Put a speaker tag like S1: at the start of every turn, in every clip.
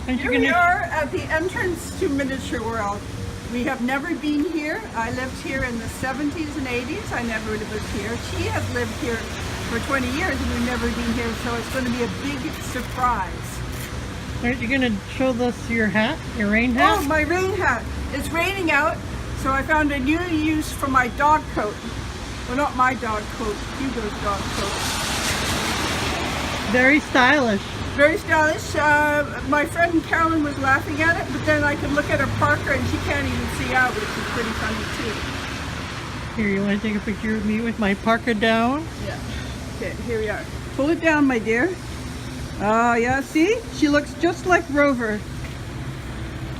S1: Here we are at the entrance to Miniature World. We have never been here. I lived here in the 70s and 80s. I never would have lived here. She has lived here for 20 years and we've never been here, so it's going to be a big surprise.
S2: Aren't you going to show us your hat, your rain hat?
S1: Oh, my rain hat. It's raining out, so I found a new use for my dog coat. Well, not my dog coat, Hugo's dog coat.
S2: Very stylish.
S1: Very stylish. My friend Carolyn was laughing at it, but then I could look at her parka and she can't even see out, which is pretty funny too.
S2: Here, you want to take a picture of me with my parka down?
S1: Yeah. Okay, here we are. Pull it down, my dear. Oh, yeah, see? She looks just like Rover.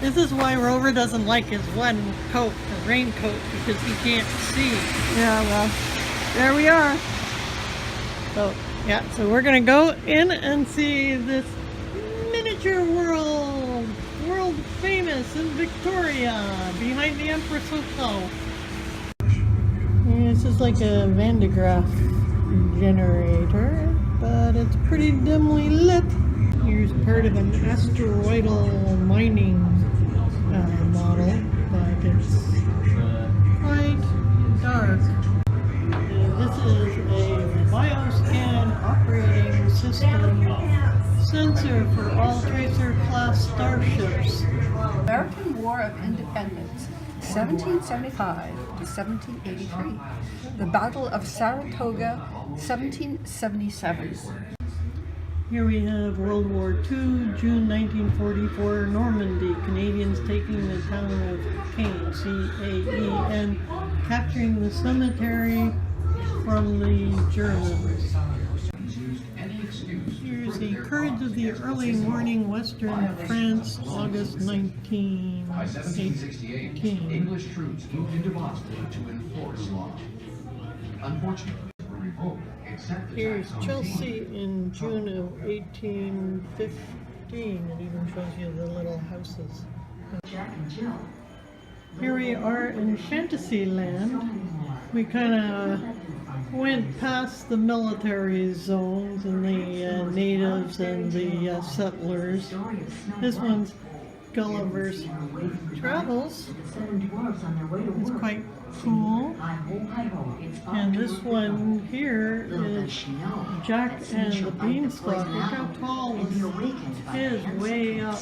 S2: This is why Rover doesn't like his one coat, the raincoat, because he can't see.
S1: Yeah, well, there we are.
S2: So, yeah, so we're going to go in and see this Miniature World, world famous in Victoria, behind the Empress Hotel. This is like a Van de Graaff generator, but it's pretty dimly lit. Here's part of an asteroidal mining model, but it's quite dark. This is a bioscan operating system sensor for all tracer class starships.
S1: American War of Independence, 1775 to 1783. The Battle of Saratoga, 1777.
S2: Here we have World War II, June 1944, Normandy, Canadians taking the town of Caen, C-A-E-N, capturing the cemetery from the Germans. Here's the Courage of the Early Morning, Western France, August 1918.
S3: English troops moved into Boston to enforce law. Unfortunately, were revoked.
S2: Here's Chelsea in June of 1815. It even shows you the little houses. Here we are in Fantasyland. We kind of went past the military zones and the natives and the settlers. This one's Gulliver's Travels. It's quite cool. And this one here is Jack and the Beanstalk. Look how tall this is. Way up,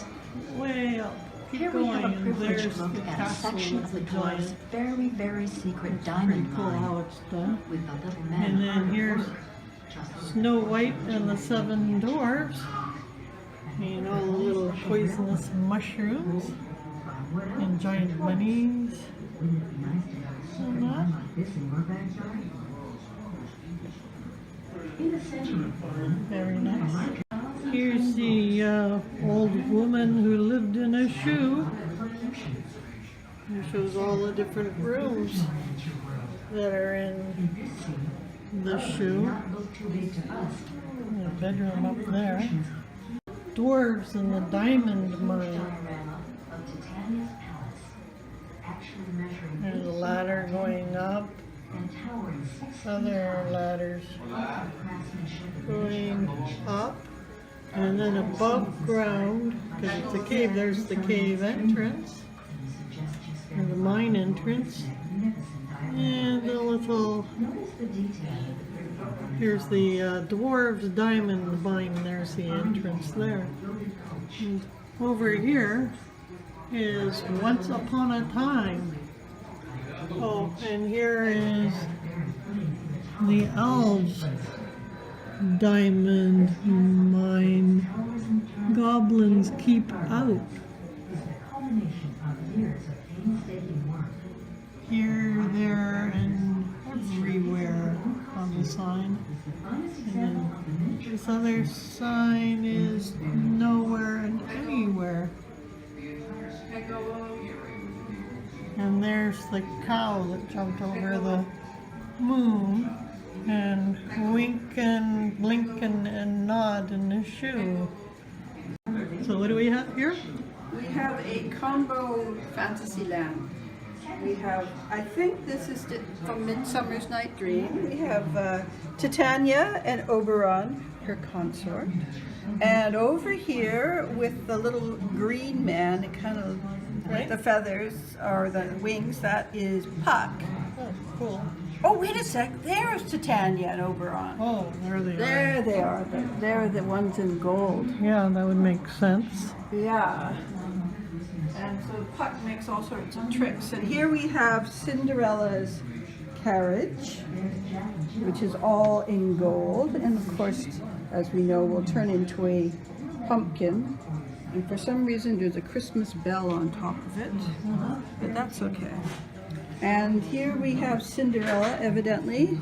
S2: way up. Keep going, and there's the castle with the giant.
S4: Very, very secret
S2: It's
S4: diamond
S2: pretty cool how it's done.
S4: with the little man.
S2: And then here's Snow White and the Seven Dwarfs. And all the little poisonous mushrooms. And giant bunnies. And that. Very nice. Here's the old woman who lived in a shoe. It shows all the different rooms that are in the shoe. And a bedroom up there. Dwarves in the diamond mine. There's a ladder going up. Other ladders going up. And then above ground, because it's a cave, there's the cave entrance. And the mine entrance. And the little, here's the dwarves diamond mine, there's the entrance there. And over here is Once Upon a Time. Oh, and here is the elves diamond mine. Goblins keep out. Here, there, and everywhere on the sign. And then this other sign is nowhere and anywhere. And there's the cow that jumped over the moon and winking, blinking, and nod in the shoe. So what do we have here?
S1: We have a combo Fantasyland. We have, I think this is from Midsummer's Night Dream. We have Titania and Oberon, her consort. And over here with the little green man, kind of like the feathers or the wings, that is Puck.
S2: Oh, cool.
S1: Oh, wait a sec. There's Titania and Oberon.
S2: Oh, there they are.
S1: There they are. They're the ones in gold.
S2: Yeah, that would make sense.
S1: Yeah. And so Puck makes all sorts of tricks. And here we have Cinderella's carriage, which is all in gold. And of course, as we know, will turn into a pumpkin. And for some reason, there's a Christmas bell on top of it. But that's okay. And here we have Cinderella, evidently,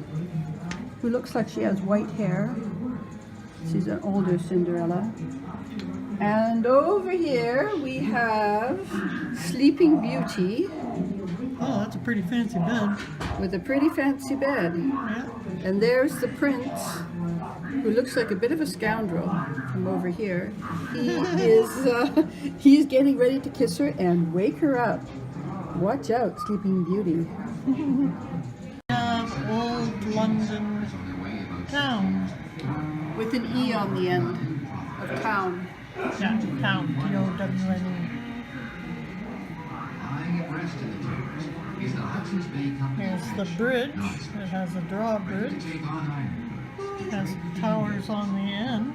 S1: who looks like she has white hair. She's an older Cinderella. And over here we have Sleeping Beauty.
S2: Oh, that's a pretty fancy bed.
S1: With a pretty fancy bed.
S2: Yeah.
S1: And there's the prince, who looks like a bit of a scoundrel from over here. He is, he's getting ready to kiss her and wake her up. Watch out, Sleeping Beauty.
S2: Old London town.
S1: With an E on the end of town.
S2: Yeah, town. T-O-W-N-E.
S3: Lying at rest in the Thames is the Hudson's Bay Company's
S2: There's the bridge. It has a drawbridge.
S3: take on iron.
S2: It has towers on the end.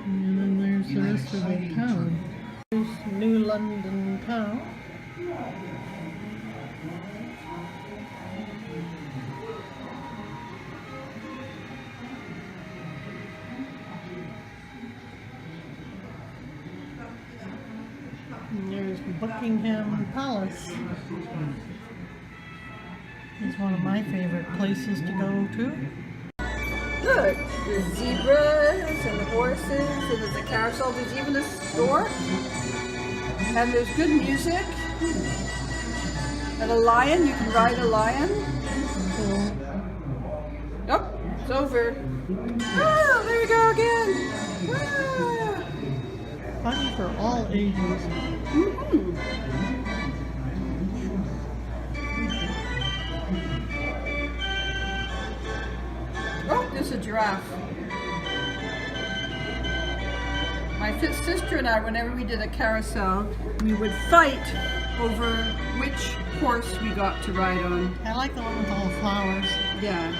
S2: And then there's the rest of the town. There's New London town. And there's Buckingham Palace. It's one of my favorite places to go to.
S1: Look, there's zebras and the horses, and there's a carousel. There's even a store. And there's good music. And a lion, you can ride a lion. Oh, it's over. Oh, there we go again. Ah.
S2: Fun for all ages.
S1: Oh, there's a giraffe. My sister and I, whenever we did a carousel, we would fight over which horse we got to ride on.
S2: I like the one with all the flowers.
S1: Yeah.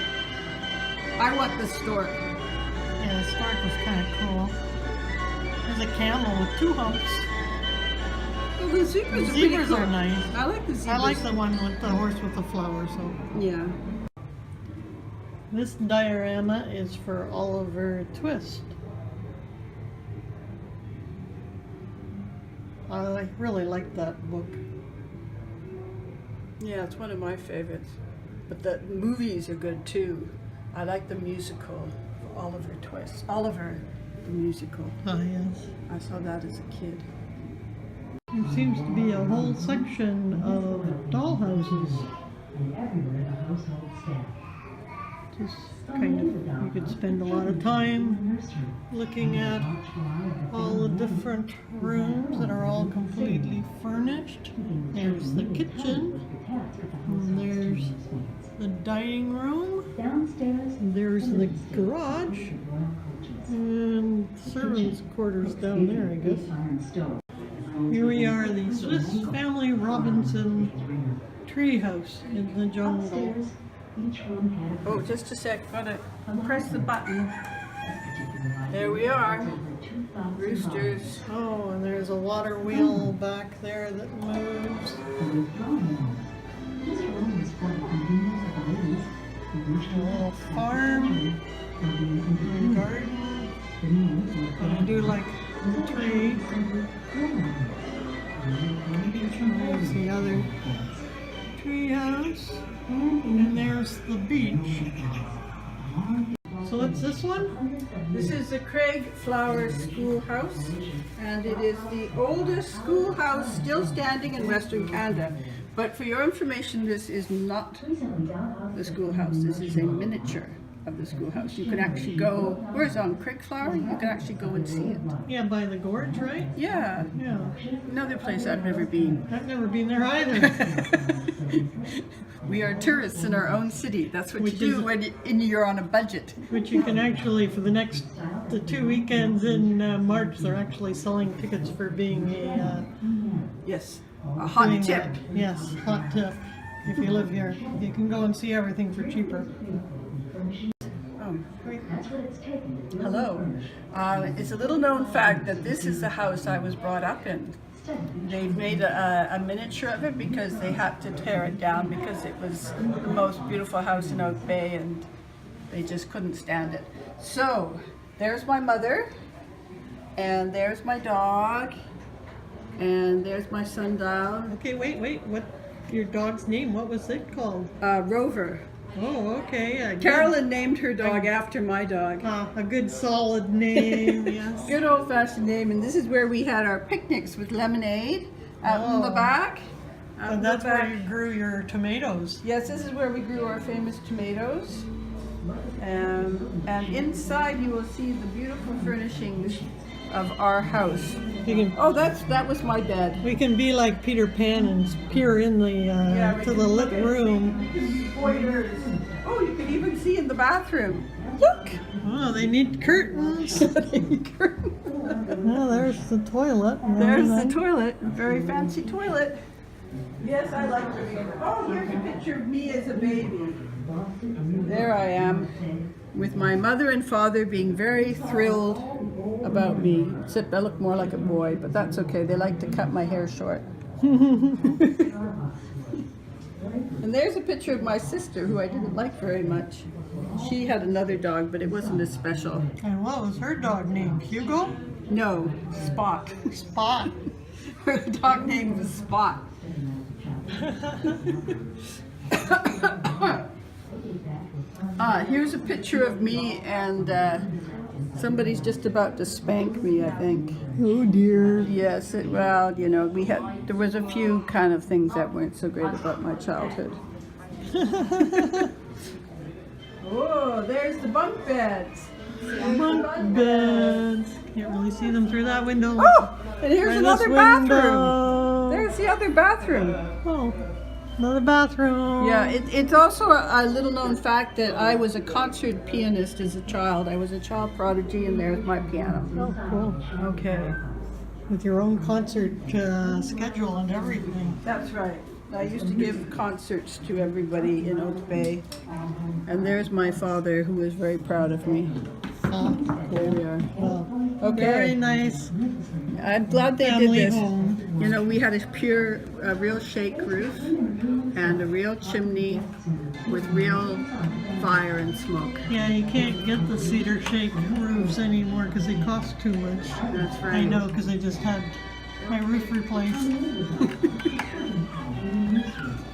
S1: I want the stork.
S2: Yeah, the stork was kind of cool. There's a camel with 2 humps.
S1: Well, the zebras,
S2: The
S1: are pretty
S2: zebras
S1: cool.
S2: are nice.
S1: I like the zebras.
S2: I like the one with the horse with the flowers. So
S1: Yeah.
S2: this diorama is for Oliver Twist. I really like that book.
S1: Yeah, it's one of my favorites. But the movies are good too. I like the musical, Oliver Twist. Oliver, the musical.
S2: Ah, yes.
S1: I saw that as a kid.
S2: There seems to be a whole section of dollhouses. Just kind of, you could spend a lot of time looking at all the different rooms that are all completely furnished. There's the kitchen, and there's the dining room, there's the garage, and servants' quarters down there, I guess. Here we are, the Swiss Family Robinson treehouse in the jungle.
S1: Oh, just a sec. Gotta press the button. There we are. Roosters.
S2: Oh, and there's a water wheel back there that moves. A little farm and garden. And I do like the tree. There's the other tree house. And there's the beach. So what's this one?
S1: This is the Craig Flower Schoolhouse, and it is the oldest schoolhouse still standing in Western Canada. But for your information, this is not the schoolhouse. This is a miniature of the schoolhouse. You can actually go, where's on Creekflower? You can actually go and see it.
S2: Yeah, by the gorge, right?
S1: Yeah,
S2: Yeah.
S1: another place I've never been.
S2: I've never been there either.
S1: We are tourists in our own city. That's what
S2: Which
S1: you do
S2: is-
S1: when you're on a budget.
S2: Which you can actually, for the 2 weekends in March, they're actually selling tickets for being a
S1: Yes, a hot
S2: doing
S1: tip.
S2: that. Yes, hot tip. If you live here, you can go and see everything for cheaper.
S1: Oh. Hello. It's a little known fact that this is the house I was brought up in. They've made a miniature of it because they had to tear it down because it was the most beautiful house in Oak Bay and they just couldn't stand it. So, there's my mother, and there's my dog, and there's my sundial,
S2: Okay, wait. What? Your dog's name? What was it called?
S1: Rover.
S2: Oh, okay.
S1: Carolyn named her dog after my dog.
S2: A good solid name. Yes.
S1: Good old-fashioned name, and this is where we had our picnics with lemonade out in the
S2: Oh.
S1: back. Out in
S2: And
S1: the
S2: that's where
S1: back.
S2: you grew your tomatoes.
S1: Yes, this is where we grew our famous tomatoes. And inside you will see the beautiful furnishings of our house.
S2: You can.
S1: Oh, that was my bed.
S2: We can be like Peter Pan and peer in the
S1: we
S2: to the
S1: can
S2: lit
S1: look at
S2: room.
S1: spoilers. Oh, you can even see in the bathroom. Look!
S2: Oh, they need curtains. Oh, there's the toilet. and
S1: There's the
S2: everything.
S1: toilet, a very fancy toilet. Yes, I like it. Oh, here's a picture of me as a baby. There I am, with my mother and father being very thrilled about me. Except I look more like a boy, but that's okay. They like to cut my hair short. And there's a picture of my sister, who I didn't like very much. She had another dog, but it wasn't as special.
S2: And what was her dog named? Hugo?
S1: No, Spot.
S2: Spot.
S1: Her dog name was Spot. Here's a picture of me, and somebody's just about to spank me, I think.
S2: Oh dear.
S1: Yes, well, you know, there was a few kind of things that weren't so great about my childhood. Oh, there's the bunk beds.
S2: Bunk beds. Can't really see them through that window.
S1: Oh, and here's
S2: Right,
S1: another
S2: this
S1: bathroom.
S2: window.
S1: There's the other bathroom.
S2: Oh, another bathroom.
S1: Yeah, it's also a little known fact that I was a concert pianist as a child. I was a child prodigy, and there's my piano.
S2: Oh, cool.
S1: Okay.
S2: With your own concert schedule and everything.
S1: That's right. I used to give concerts to everybody in Oak Bay. And there's my father, who is very proud of me. There we are.
S2: Well,
S1: Okay.
S2: very nice.
S1: I'm glad they did
S2: Family
S1: this.
S2: home.
S1: You know, we had a real shake roof and a real chimney with real fire and smoke.
S2: Yeah, you can't get the cedar shake roofs anymore because they cost too much.
S1: That's right.
S2: I know because I just had my roof replaced.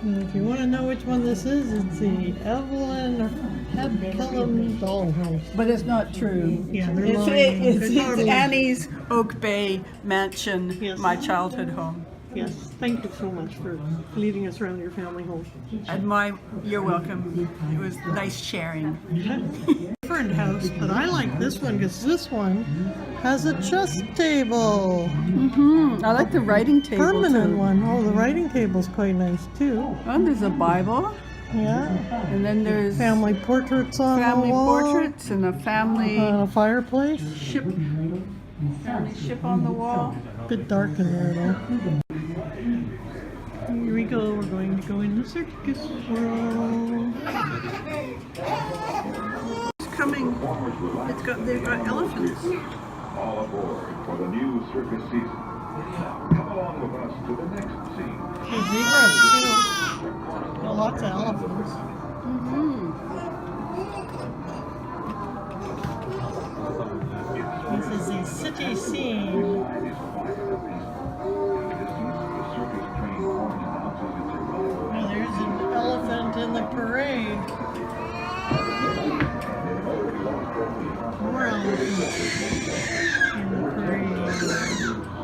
S2: And if you want to know which one this is, it's the Evelyn Hebkillum dollhouse.
S1: But it's not true.
S2: Yeah, they're
S1: It's,
S2: lying.
S1: it's
S2: They're totally-
S1: Annie's Oak Bay mansion,
S2: Yes.
S1: my childhood home.
S2: Yes, thank you so much for leading us around your family home.
S1: And you're welcome. It was nice sharing.
S2: Different house, but I like this one because this one has a chess table.
S1: I like the writing table
S2: Permanent
S1: too.
S2: one. Oh, the writing table's quite nice too.
S1: And there's a Bible,
S2: Yeah.
S1: and then there's
S2: Family portraits on
S1: family
S2: the wall.
S1: portraits and a family
S2: A fireplace.
S1: ship. Family ship on the wall.
S2: Bit dark in there though. Here we go. We're going to go in the circus world.
S1: It's coming. They've got elephants.
S5: All aboard for the new circus season. Come along with us to the next scene.
S2: There's zebras too. Well, lots of elephants. This is the city scene.
S5: It is quiet and peaceful. In the distance, the circus train horn announces its arrival.
S2: Now there's an elephant in the parade. More elephants in the parade.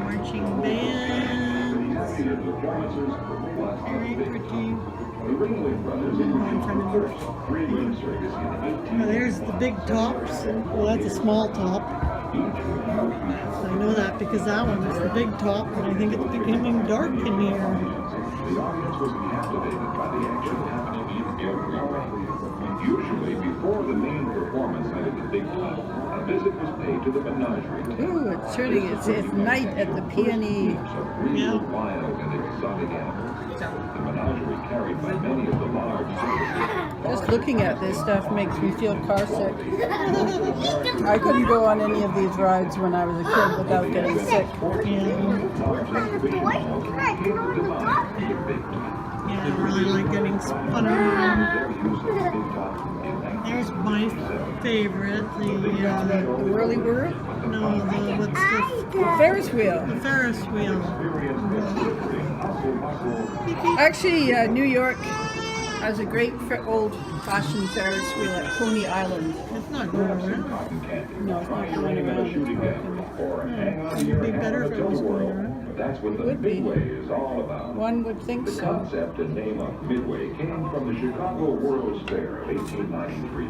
S2: Marching bands. Very pretty.
S5: Ringling Brothers introduced the first three-ring circus in
S2: Now there's the big tops. Well, that's a small top. I know that because that one is the big top, and I think it's becoming dark in here.
S5: The audience was captivated by the action happening in every ring. Usually, before the main performance at the big top, a visit was paid to the menagerie.
S1: Ooh, it's turning. It's night at the Peony.
S2: Yeah.
S5: Wild and exotic animals. The menagerie carried by many of the large circuses.
S1: Just looking at this stuff makes me feel car sick. I couldn't go on any of these rides when I was a kid without getting sick.
S2: Yeah, I really like getting spun around. There's my favorite,
S1: The whirly whirl?
S2: no, the
S1: Ferris wheel.
S2: Ferris wheel.
S1: Actually, New York has a great old-fashioned Ferris wheel at Coney Island.
S2: It's not going around.
S1: No, it's not going around. It's broken.
S2: It'd be better if it was going around.
S5: That's what the
S1: Would be.
S5: Midway is all about.
S1: One would think
S5: The
S1: so.
S5: concept and name of Midway came from the Chicago World's Fair of 1893.